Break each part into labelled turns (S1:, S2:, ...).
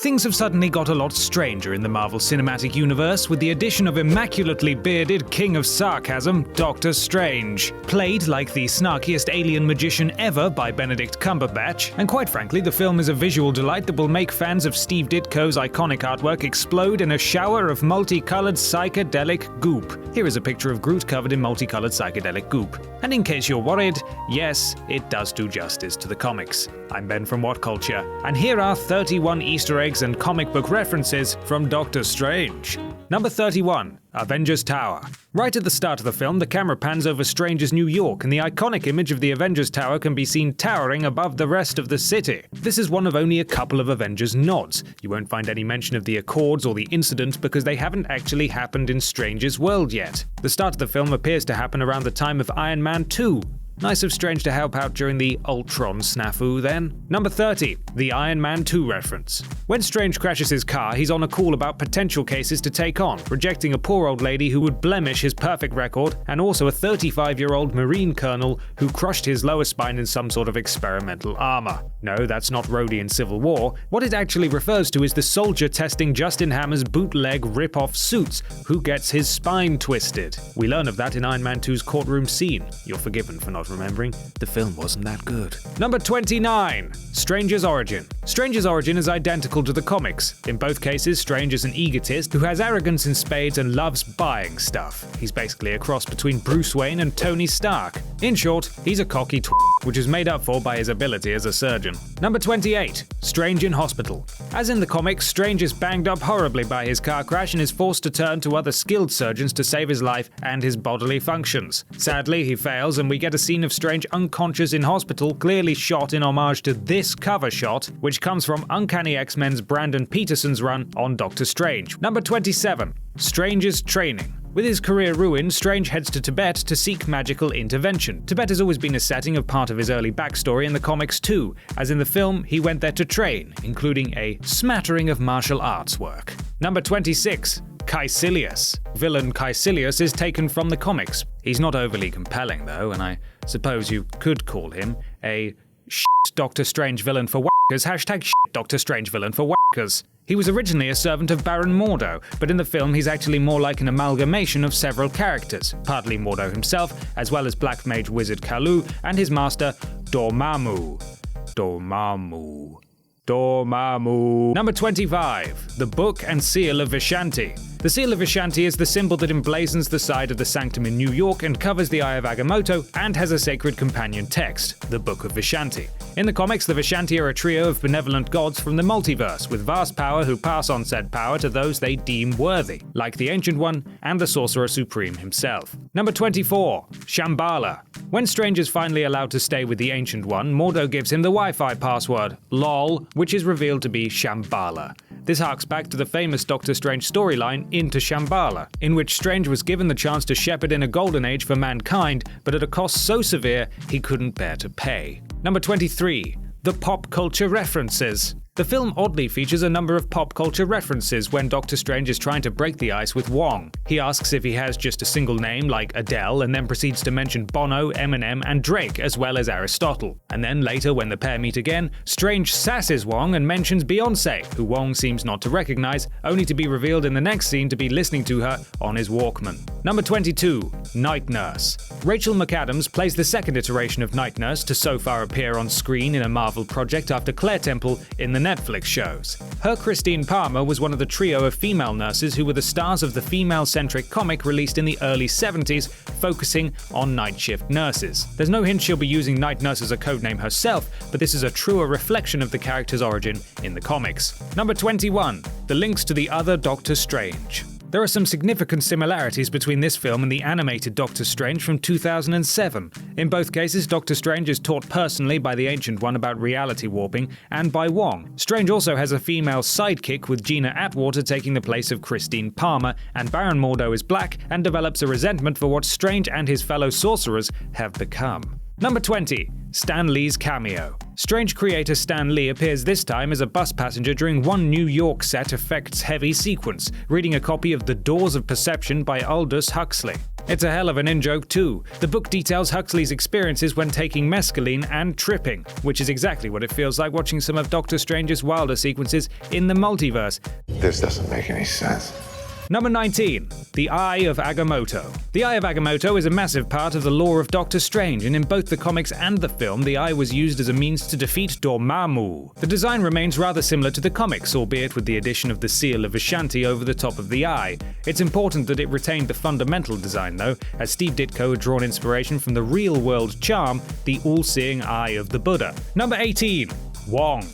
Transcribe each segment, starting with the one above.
S1: Things have suddenly got a lot stranger in the Marvel Cinematic Universe with the addition of immaculately bearded King of Sarcasm, Doctor Strange. Played like the snarkiest alien magician ever by Benedict Cumberbatch, and quite frankly, the film is a visual delight that will make fans of Steve Ditko's iconic artwork explode in a shower of multicolored psychedelic goop. Here is a picture of Groot covered in multicolored psychedelic goop. And in case you're worried, yes, it does do justice to the comics. I'm Ben from Whatculture, and here are 31 Easter eggs and comic book references from Doctor Strange. Number 31. Avengers Tower. Right at the start of the film, the camera pans over Strange's New York, and the iconic image of the Avengers Tower can be seen towering above the rest of the city. This is one of only a couple of Avengers nods. You won't find any mention of the Accords or the incident because they haven't actually happened in Strange's world yet. The start of the film appears to happen around the time of Iron Man 2. Nice of Strange to help out during the Ultron snafu then. Number 30. The Iron Man 2 reference. When Strange crashes his car, he's on a call about potential cases to take on, rejecting a poor old lady who would blemish his perfect record, and also a 35-year-old Marine colonel who crushed his lower spine in some sort of experimental armor. No, that's not Rhodey in Civil War. What it actually refers to is the soldier testing Justin Hammer's bootleg rip-off suits, who gets his spine twisted. We learn of that in Iron Man 2's courtroom scene. You're forgiven for not remembering. The film wasn't that good. Number 29. Strange's origin. Strange's origin is identical to the comics. In both cases, Strange is an egotist who has arrogance in spades and loves buying stuff. He's basically a cross between Bruce Wayne and Tony Stark. In short, he's a cocky which is made up for by his ability as a surgeon. Number 28. Strange in hospital. As in the comics, Strange is banged up horribly by his car crash and is forced to turn to other skilled surgeons to save his life and his bodily functions. Sadly, he fails, and we get a scene of Strange unconscious in hospital, clearly shot in homage to this cover shot, which comes from Uncanny X-Men's Brandon Peterson's run on Doctor Strange. Number 27. Strange's training. With his career ruined, Strange heads to Tibet to seek magical intervention. Tibet has always been a setting of part of his early backstory in the comics too, as in the film, he went there to train, including a smattering of martial arts work. Number 26. Caecilius. Villain Caecilius is taken from the comics. He's not overly compelling though, and I suppose you could call him a Doctor Strange villain for whackers, # Doctor Strange villain for whackers. He was originally a servant of Baron Mordo, but in the film he's actually more like an amalgamation of several characters, partly Mordo himself, as well as Black Mage Wizard Kalu and his master Dormammu. Number 25. The Book and Seal of Vishanti. The Seal of Vishanti is the symbol that emblazons the side of the sanctum in New York and covers the Eye of Agamotto, and has a sacred companion text, the Book of Vishanti. In the comics, the Vishanti are a trio of benevolent gods from the multiverse, with vast power who pass on said power to those they deem worthy, like the Ancient One and the Sorcerer Supreme himself. Number 24. Shambhala. When Strange is finally allowed to stay with the Ancient One, Mordo gives him the Wi-Fi password, LOL, which is revealed to be Shambhala. This harks back to the famous Doctor Strange storyline, Into Shambhala, in which Strange was given the chance to shepherd in a golden age for mankind, but at a cost so severe he couldn't bear to pay. Number 23. The pop culture references. The film oddly features a number of pop culture references when Doctor Strange is trying to break the ice with Wong. He asks if he has just a single name like Adele, and then proceeds to mention Bono, Eminem, and Drake, as well as Aristotle. And then later, when the pair meet again, Strange sasses Wong and mentions Beyoncé, who Wong seems not to recognize, only to be revealed in the next scene to be listening to her on his Walkman. Number 22. Night Nurse. Rachel McAdams plays the second iteration of Night Nurse to so far appear on screen in a Marvel project after Claire Temple in the Netflix shows. Her Christine Palmer was one of the trio of female nurses who were the stars of the female-centric comic released in the early 70s, focusing on night shift nurses. There's no hint she'll be using Night Nurse as a codename herself, but this is a truer reflection of the character's origin in the comics. Number 21. The links to the other Doctor Strange. There are some significant similarities between this film and the animated Doctor Strange from 2007. In both cases, Doctor Strange is taught personally by the Ancient One about reality warping, and by Wong. Strange also has a female sidekick, with Gina Atwater taking the place of Christine Palmer, and Baron Mordo is black and develops a resentment for what Strange and his fellow sorcerers have become. Number 20. Stan Lee's cameo. Strange creator Stan Lee appears this time as a bus passenger during one New York set effects-heavy sequence, reading a copy of The Doors of Perception by Aldous Huxley. It's a hell of an in-joke too. The book details Huxley's experiences when taking mescaline and tripping, which is exactly what it feels like watching some of Doctor Strange's wilder sequences in the multiverse.
S2: This doesn't make any sense.
S1: Number 19. The Eye of Agamotto. The Eye of Agamotto is a massive part of the lore of Doctor Strange, and in both the comics and the film, the eye was used as a means to defeat Dormammu. The design remains rather similar to the comics, albeit with the addition of the seal of Vishanti over the top of the eye. It's important that it retained the fundamental design though, as Steve Ditko had drawn inspiration from the real-world charm, the all-seeing eye of the Buddha. Number 18. Wong.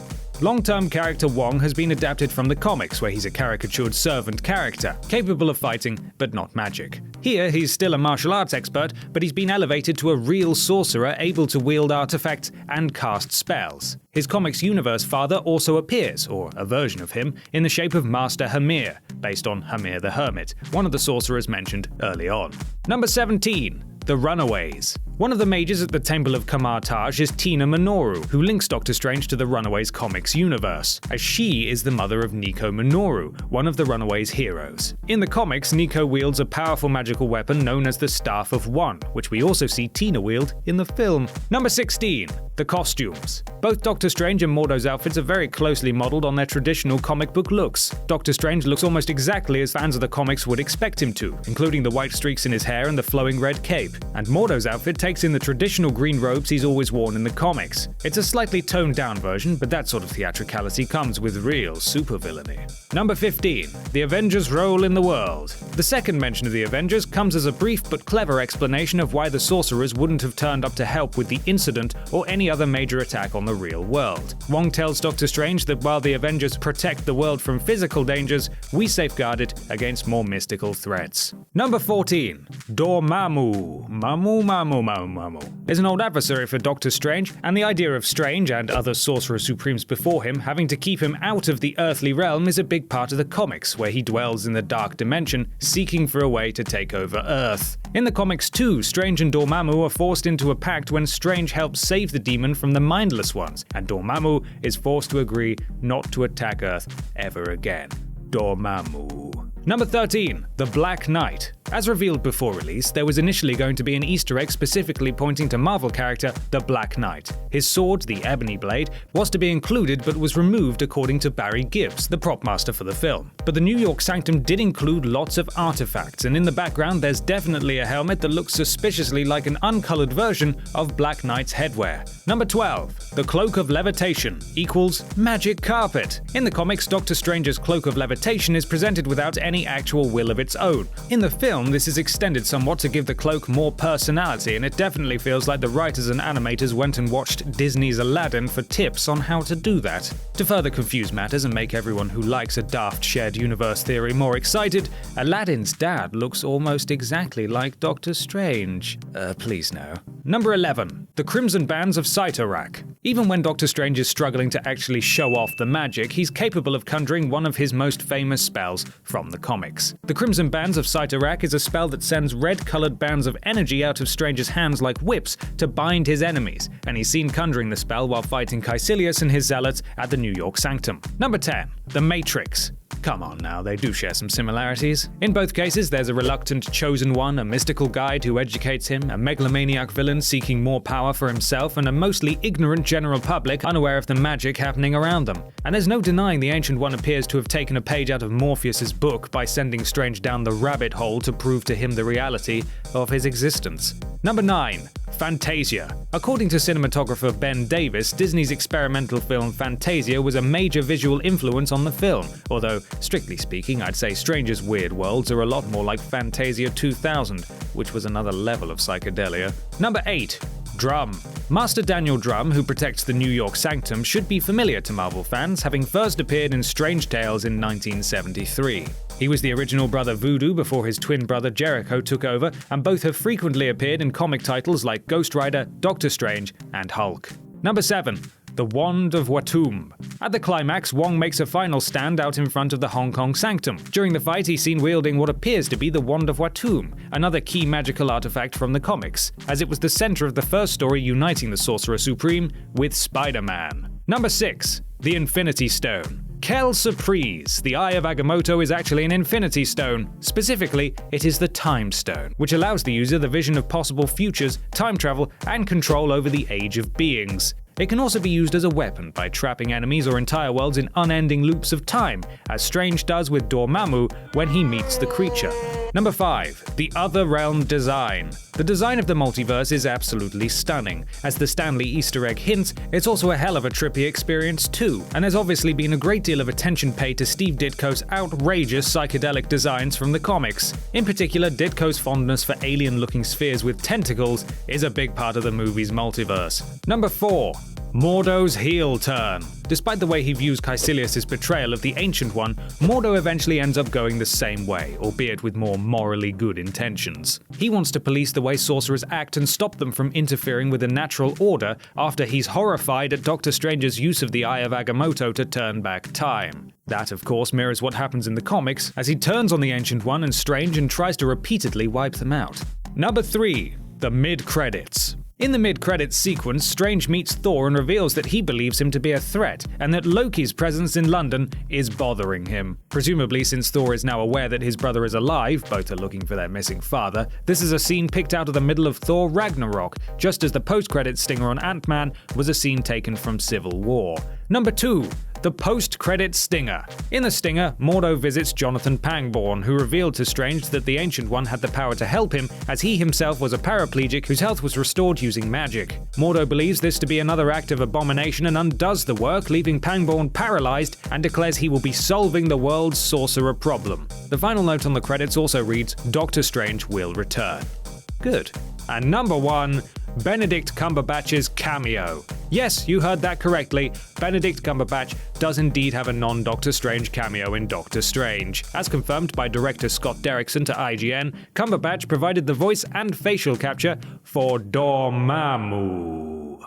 S1: Long-term character Wong has been adapted from the comics, where he's a caricatured servant character, capable of fighting but not magic. Here, he's still a martial arts expert, but he's been elevated to a real sorcerer able to wield artifacts and cast spells. His comics universe father also appears, or a version of him, in the shape of Master Hamir, based on Hamir the Hermit, one of the sorcerers mentioned early on. Number 17. The Runaways. One of the mages at the Temple of Kamar-Taj is Tina Minoru, who links Doctor Strange to the Runaways comics universe, as she is the mother of Nico Minoru, one of the Runaways heroes. In the comics, Nico wields a powerful magical weapon known as the Staff of One, which we also see Tina wield in the film. Number 16. The costumes. Both Doctor Strange and Mordo's outfits are very closely modeled on their traditional comic book looks. Doctor Strange looks almost exactly as fans of the comics would expect him to, including the white streaks in his hair and the flowing red cape. And Mordo's outfit takes in the traditional green robes he's always worn in the comics. It's a slightly toned-down version, but that sort of theatricality comes with real supervillainy. Number 15. The Avengers' role in the world. The second mention of the Avengers comes as a brief but clever explanation of why the sorcerers wouldn't have turned up to help with the incident or any other major attack on the real world. Wong tells Doctor Strange that while the Avengers protect the world from physical dangers, we safeguard it against more mystical threats. Number 14. Dormammu. Is an old adversary for Doctor Strange, and the idea of Strange and other Sorcerer Supremes before him having to keep him out of the earthly realm is a big part of the comics, where he dwells in the dark dimension, seeking for a way to take over Earth. In the comics too, Strange and Dormammu are forced into a pact when Strange helps save the demon from the Mindless Ones, and Dormammu is forced to agree not to attack Earth ever again. Dormammu. Number 13. The Black Knight. As revealed before release, there was initially going to be an Easter egg specifically pointing to Marvel character the Black Knight. His sword, the Ebony Blade, was to be included but was removed according to Barry Gibbs, the prop master for the film. But the New York Sanctum did include lots of artifacts, and in the background there's definitely a helmet that looks suspiciously like an uncolored version of Black Knight's headwear. Number 12. The Cloak of Levitation equals magic carpet. In the comics, Doctor Strange's Cloak of Levitation is presented without any actual will of its own. In the film, this is extended somewhat to give the cloak more personality, and it definitely feels like the writers and animators went and watched Disney's Aladdin for tips on how to do that. To further confuse matters and make everyone who likes a daft shared universe theory more excited, Aladdin's dad looks almost exactly like Doctor Strange. Please no. Number 11. The Crimson Bands of CYTTORAK. Even when Doctor Strange is struggling to actually show off the magic, he's capable of conjuring one of his most famous spells from the comics. The Crimson Bands of CYTTORAK is a spell that sends red-colored bands of energy out of Strange's hands like whips to bind his enemies, and he's seen conjuring the spell while fighting Caecilius and his zealots at the New York Sanctum. Number 10. The Matrix. Come on now, they do share some similarities. In both cases, there's a reluctant chosen one, a mystical guide who educates him, a megalomaniac villain seeking more power for himself, and a mostly ignorant general public unaware of the magic happening around them. And there's no denying the Ancient One appears to have taken a page out of Morpheus's book by sending Strange down the rabbit hole to prove to him the reality of his existence. Number 9. Fantasia. According to cinematographer Ben Davis, Disney's experimental film Fantasia was a major visual influence on the film, although, strictly speaking, I'd say Strange's weird worlds are a lot more like Fantasia 2000, which was another level of psychedelia. Number 8. Drum. Master Daniel Drum, who protects the New York Sanctum, should be familiar to Marvel fans, having first appeared in Strange Tales in 1973. He was the original brother Voodoo before his twin brother Jericho took over, and both have frequently appeared in comic titles like Ghost Rider, Doctor Strange, and Hulk. Number 7. the Wand of Watum. At the climax, Wong makes a final stand out in front of the Hong Kong Sanctum. During the fight, he's seen wielding what appears to be the Wand of Watum, another key magical artifact from the comics, as it was the center of the first story uniting the Sorcerer Supreme with Spider-Man. Number 6. The Infinity Stone. Quelle surprise! The Eye of Agamotto is actually an Infinity Stone. Specifically, it is the Time Stone, which allows the user the vision of possible futures, time travel, and control over the Age of Beings. It can also be used as a weapon by trapping enemies or entire worlds in unending loops of time, as Strange does with Dormammu when he meets the creature. Number 5. The Other Realm Design. The design of the multiverse is absolutely stunning. As the Stan Lee Easter egg hints, it's also a hell of a trippy experience too, and there's obviously been a great deal of attention paid to Steve Ditko's outrageous psychedelic designs from the comics. In particular, Ditko's fondness for alien-looking spheres with tentacles is a big part of the movie's multiverse. Number 4. Mordo's heel turn. Despite the way he views Caecilius' betrayal of the Ancient One, Mordo eventually ends up going the same way, albeit with more morally good intentions. He wants to police the way sorcerers act and stop them from interfering with the natural order after he's horrified at Doctor Strange's use of the Eye of Agamotto to turn back time. That, of course, mirrors what happens in the comics, as he turns on the Ancient One and Strange and tries to repeatedly wipe them out. Number 3. The mid-credits. In the mid-credits sequence, Strange meets Thor and reveals that he believes him to be a threat, and that Loki's presence in London is bothering him. Presumably, since Thor is now aware that his brother is alive, both are looking for their missing father, this is a scene picked out of the middle of Thor Ragnarok, just as the post-credits stinger on Ant-Man was a scene taken from Civil War. Number 2. The post-credit stinger. In the stinger, Mordo visits Jonathan Pangborn, who revealed to Strange that the Ancient One had the power to help him, as he himself was a paraplegic whose health was restored using magic. Mordo believes this to be another act of abomination and undoes the work, leaving Pangborn paralyzed, and declares he will be solving the world's sorcerer problem. The final note on the credits also reads, Doctor Strange will return. Good. And number 1, Benedict Cumberbatch's cameo. Yes, you heard that correctly. Benedict Cumberbatch does indeed have a non-Doctor Strange cameo in Doctor Strange. As confirmed by director Scott Derrickson to IGN, Cumberbatch provided the voice and facial capture for Dormammu.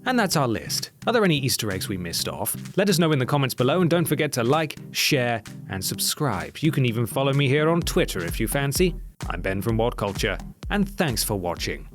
S1: And that's our list. Are there any Easter eggs we missed off? Let us know in the comments below, and don't forget to like, share, and subscribe. You can even follow me here on Twitter if you fancy. I'm Ben from Whatculture, and thanks for watching.